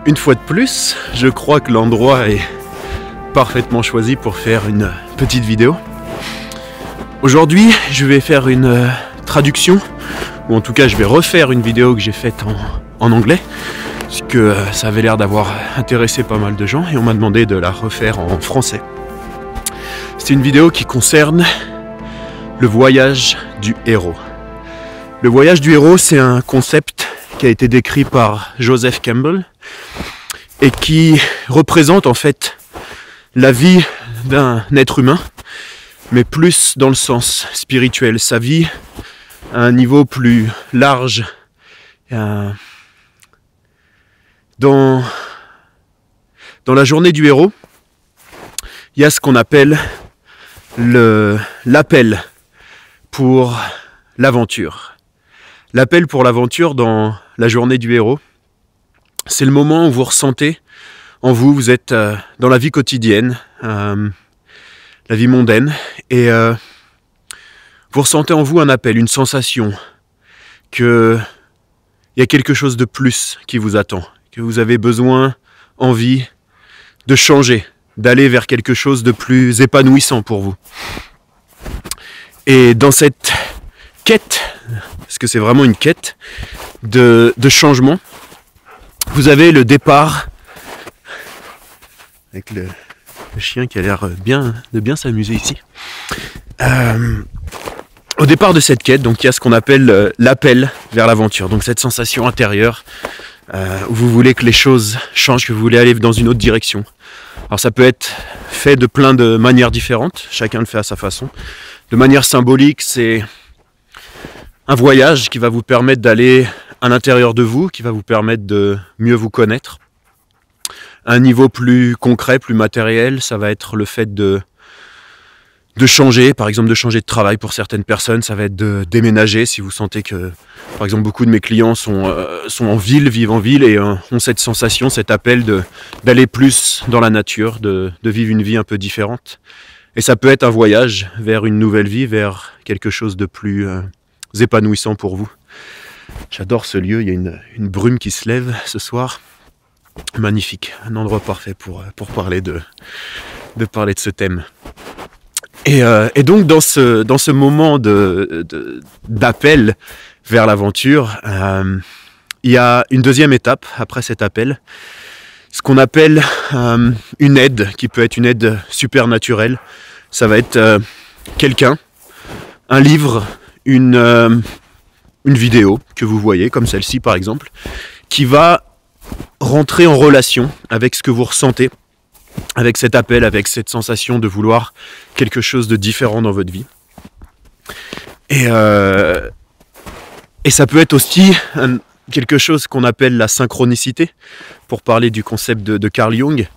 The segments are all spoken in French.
Une fois de plus, je crois que l'endroit est parfaitement choisi pour faire une petite vidéo. Aujourd'hui, je vais faire une traduction, ou en tout cas je vais refaire une vidéo que j'ai faite en anglais, puisque ça avait l'air d'avoir intéressé pas mal de gens et on m'a demandé de la refaire en français. C'est une vidéo qui concerne le voyage du héros. Le voyage du héros, c'est un concept qui a été décrit par Joseph Campbell et qui représente en fait la vie d'un être humain, mais plus dans le sens spirituel, sa vie à un niveau plus large. Dans la journée du héros, il y a ce qu'on appelle l'appel pour l'aventure. L'appel pour l'aventure dans la journée du héros, c'est le moment où vous ressentez en vous, vous êtes dans la vie quotidienne, la vie mondaine, et vous ressentez en vous un appel, une sensation qu'il y a quelque chose de plus qui vous attend, que vous avez besoin, envie de changer, d'aller vers quelque chose de plus épanouissant pour vous. Et dans cette quête, parce que c'est vraiment une quête de changement, vous avez le départ avec le chien qui a l'air de bien s'amuser ici. Au départ de cette quête, donc il y a ce qu'on appelle l'appel vers l'aventure, donc cette sensation intérieure où vous voulez que les choses changent, que vous voulez aller dans une autre direction. Alors ça peut être fait de plein de manières différentes, chacun le fait à sa façon. De manière symbolique, c'est un voyage qui va vous permettre d'aller à l'intérieur de vous, qui va vous permettre de mieux vous connaître. À un niveau plus concret, plus matériel, ça va être le fait de changer, par exemple de changer de travail pour certaines personnes, ça va être de déménager si vous sentez que, par exemple, beaucoup de mes clients sont en ville, vivent en ville et ont cette sensation, cet appel d'aller plus dans la nature, de vivre une vie un peu différente. Et ça peut être un voyage vers une nouvelle vie, vers quelque chose de plus épanouissant pour vous. J'adore ce lieu, il y a une brume qui se lève ce soir. Magnifique, un endroit parfait pour parler de ce thème. Et donc dans ce moment d'appel vers l'aventure, il y a une deuxième étape après cet appel, ce qu'on appelle une aide, qui peut être une aide supernaturelle. Ça va être quelqu'un, un livre, une vidéo que vous voyez, comme celle-ci par exemple, qui va rentrer en relation avec ce que vous ressentez, avec cet appel, avec cette sensation de vouloir quelque chose de différent dans votre vie. Et ça peut être aussi quelque chose qu'on appelle la synchronicité, pour parler du concept de Carl Jung.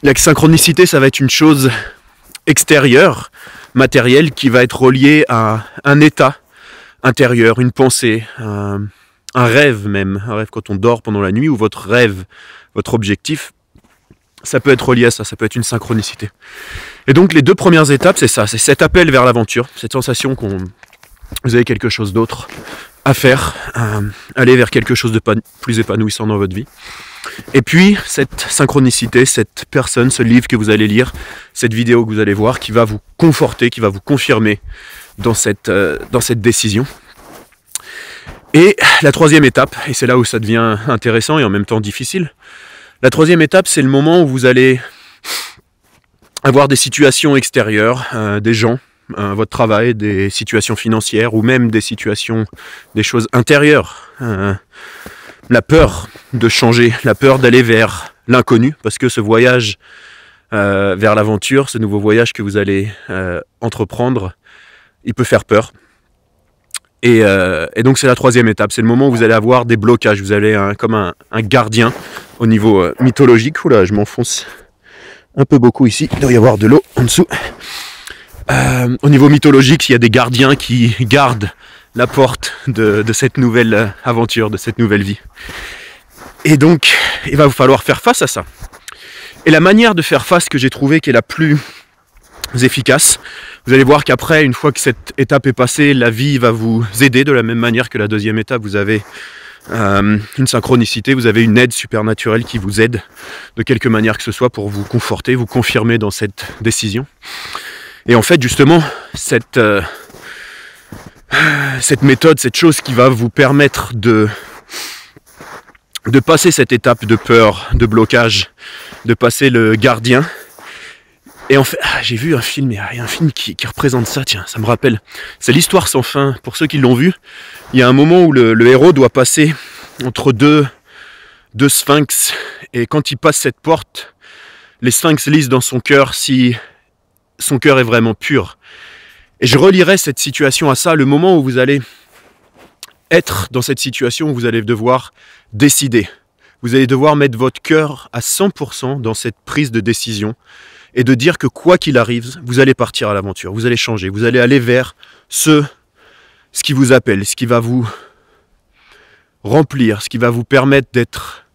La synchronicité, ça va être une chose extérieure, matérielle, qui va être reliée à un état intérieur, une pensée, un rêve même, un rêve quand on dort pendant la nuit, ou votre rêve, votre objectif, ça peut être relié à ça peut être une synchronicité. Et donc les deux premières étapes, c'est ça, c'est cet appel vers l'aventure, cette sensation que vous avez quelque chose d'autre à faire, aller vers quelque chose de plus épanouissant dans votre vie. Et puis cette synchronicité, cette personne, ce livre que vous allez lire, cette vidéo que vous allez voir, qui va vous conforter, qui va vous confirmer dans cette décision. Et la troisième étape, et c'est là où ça devient intéressant et en même temps difficile, la troisième étape, c'est le moment où vous allez avoir des situations extérieures, des gens, votre travail, des situations financières ou même des choses intérieures. La peur de changer, la peur d'aller vers l'inconnu, parce que ce voyage vers l'aventure, ce nouveau voyage que vous allez entreprendre, il peut faire peur. Et donc c'est la troisième étape, c'est le moment où vous allez avoir des blocages, vous allez comme un gardien au niveau mythologique. Oula, je m'enfonce un peu beaucoup ici, il doit y avoir de l'eau en dessous. Au niveau mythologique, il y a des gardiens qui gardent la porte de cette nouvelle aventure, de cette nouvelle vie. Et donc, il va vous falloir faire face à ça. Et la manière de faire face que j'ai trouvé qui est la plus efficace, vous allez voir qu'après, une fois que cette étape est passée, la vie va vous aider de la même manière que la deuxième étape. Vous avez une synchronicité, vous avez une aide supernaturelle qui vous aide de quelque manière que ce soit pour vous conforter, vous confirmer dans cette décision. Et en fait, justement, cette méthode, cette chose qui va vous permettre de passer cette étape de peur, de blocage, de passer le gardien. Et en fait, j'ai vu un film, il y a un film qui représente ça, tiens, ça me rappelle. C'est l'Histoire sans fin. Pour ceux qui l'ont vu, il y a un moment où le héros doit passer entre deux sphinx. Et quand il passe cette porte, les sphinx lisent dans son cœur si son cœur est vraiment pur. Et je relierai cette situation à ça, le moment où vous allez être dans cette situation où vous allez devoir décider. Vous allez devoir mettre votre cœur à 100% dans cette prise de décision et de dire que quoi qu'il arrive, vous allez partir à l'aventure, vous allez changer, vous allez aller vers ce qui vous appelle, ce qui va vous remplir, ce qui va vous permettre d'être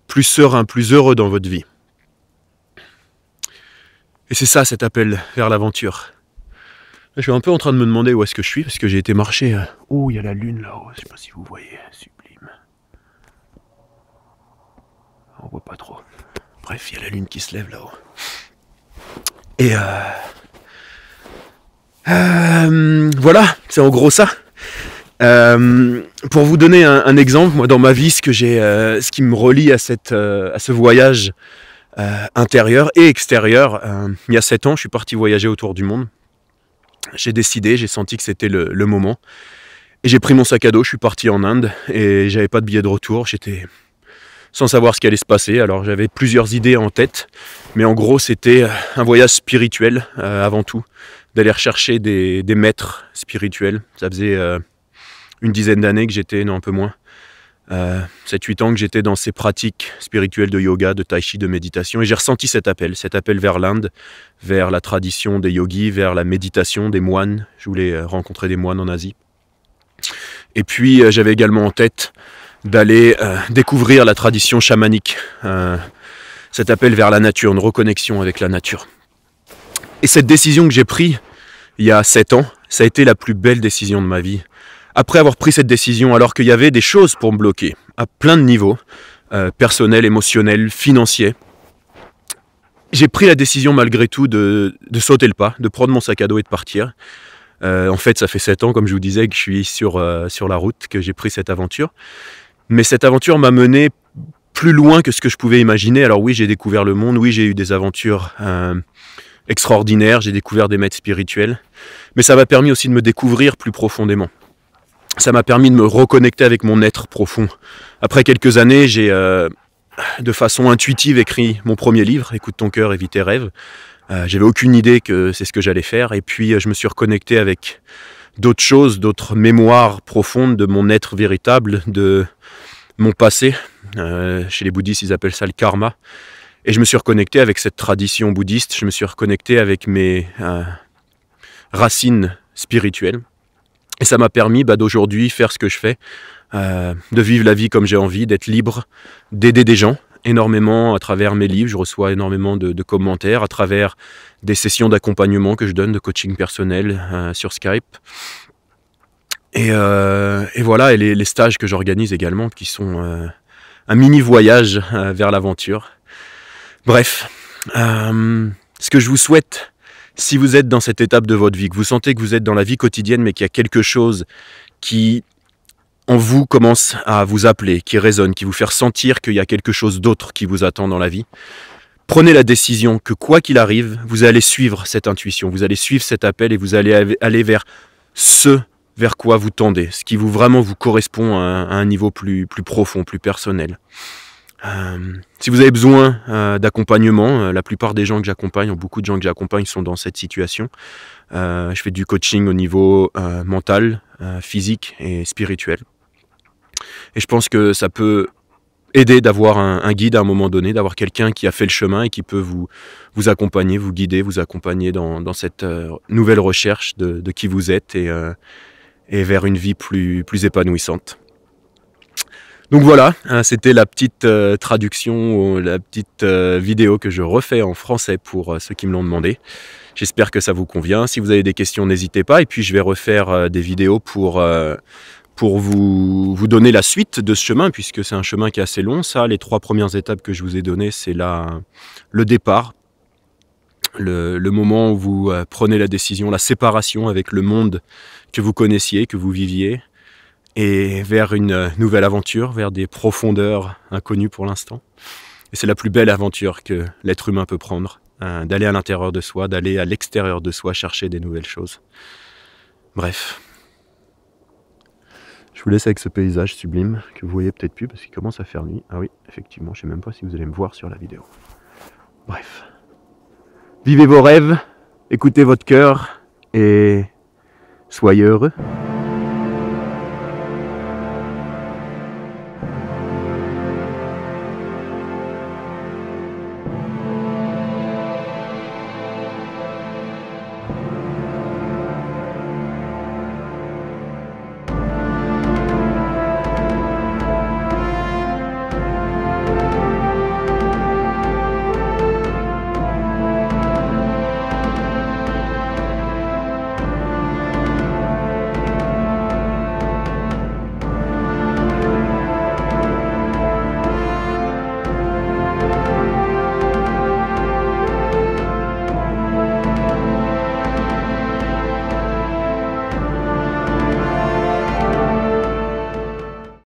plus serein, plus heureux dans votre vie. Et c'est ça cet appel vers l'aventure. Je suis un peu en train de me demander où est-ce que je suis, parce que j'ai été marcher. Oh, il y a la lune là-haut, je sais pas si vous voyez, sublime. On voit pas trop. Bref, il y a la lune qui se lève là-haut. Et voilà, c'est en gros ça. Pour vous donner un exemple, moi dans ma vie, ce qui me relie à ce voyage intérieur et extérieur, il y a 7 ans, je suis parti voyager autour du monde. J'ai décidé, j'ai senti que c'était le moment. Et j'ai pris mon sac à dos, je suis parti en Inde et j'avais pas de billet de retour. J'étais sans savoir ce qui allait se passer. Alors j'avais plusieurs idées en tête, mais en gros c'était un voyage spirituel avant tout, d'aller rechercher des maîtres spirituels. Ça faisait une dizaine d'années que j'étais, non un peu moins, 7-8 ans que j'étais dans ces pratiques spirituelles de yoga, de tai chi, de méditation, et j'ai ressenti cet appel vers l'Inde, vers la tradition des yogis, vers la méditation des moines. Je voulais rencontrer des moines en Asie. Et puis j'avais également en tête d'aller découvrir la tradition chamanique, cet appel vers la nature, une reconnexion avec la nature. Et cette décision que j'ai prise il y a 7 ans, ça a été la plus belle décision de ma vie. Après avoir pris cette décision, alors qu'il y avait des choses pour me bloquer, à plein de niveaux, personnels, émotionnels, financiers, j'ai pris la décision malgré tout de sauter le pas, de prendre mon sac à dos et de partir. En fait, ça fait 7 ans, comme je vous disais, que je suis sur la route, que j'ai pris cette aventure. Mais cette aventure m'a mené plus loin que ce que je pouvais imaginer. Alors oui, j'ai découvert le monde, oui, j'ai eu des aventures extraordinaires, j'ai découvert des maîtres spirituels, mais ça m'a permis aussi de me découvrir plus profondément. Ça m'a permis de me reconnecter avec mon être profond. Après quelques années, j'ai de façon intuitive écrit mon premier livre, Écoute ton cœur et vis tes rêves. J'avais aucune idée que c'est ce que j'allais faire, et puis je me suis reconnecté avec d'autres choses, d'autres mémoires profondes de mon être véritable, de mon passé. Chez les bouddhistes, ils appellent ça le karma. Et je me suis reconnecté avec cette tradition bouddhiste, je me suis reconnecté avec mes racines spirituelles. Et ça m'a permis d'aujourd'hui faire ce que je fais, de vivre la vie comme j'ai envie, d'être libre, d'aider des gens énormément à travers mes livres. Je reçois énormément de commentaires à travers des sessions d'accompagnement que je donne, de coaching personnel sur Skype. Et voilà, et les stages que j'organise également, qui sont un mini voyage vers l'aventure. Bref, ce que je vous souhaite, si vous êtes dans cette étape de votre vie, que vous sentez que vous êtes dans la vie quotidienne, mais qu'il y a quelque chose qui, en vous, commence à vous appeler, qui résonne, qui vous fait ressentir qu'il y a quelque chose d'autre qui vous attend dans la vie, prenez la décision que quoi qu'il arrive, vous allez suivre cette intuition, vous allez suivre cet appel et vous allez aller vers ce vers quoi vous tendez, ce qui vraiment vous correspond à un niveau plus profond, plus personnel. Si vous avez besoin d'accompagnement, la plupart des gens que j'accompagne, beaucoup de gens que j'accompagne sont dans cette situation. Je fais du coaching au niveau mental, physique et spirituel. Et je pense que ça peut aider d'avoir un guide à un moment donné, d'avoir quelqu'un qui a fait le chemin et qui peut vous accompagner, vous guider, vous accompagner dans cette nouvelle recherche de qui vous êtes et vers une vie plus épanouissante. Donc voilà, c'était la petite traduction, la petite vidéo que je refais en français pour ceux qui me l'ont demandé. J'espère que ça vous convient. Si vous avez des questions, n'hésitez pas. Et puis je vais refaire des vidéos pour pour vous donner la suite de ce chemin, puisque c'est un chemin qui est assez long. Ça, les 3 premières étapes que je vous ai données, c'est le départ, le moment où vous prenez la décision, la séparation avec le monde que vous connaissiez, que vous viviez, et vers une nouvelle aventure, vers des profondeurs inconnues pour l'instant. Et c'est la plus belle aventure que l'être humain peut prendre, d'aller à l'intérieur de soi, d'aller à l'extérieur de soi chercher des nouvelles choses. Bref. Je vous laisse avec ce paysage sublime que vous voyez peut-être plus parce qu'il commence à faire nuit. Ah oui, effectivement, je ne sais même pas si vous allez me voir sur la vidéo. Bref. Vivez vos rêves, écoutez votre cœur et soyez heureux.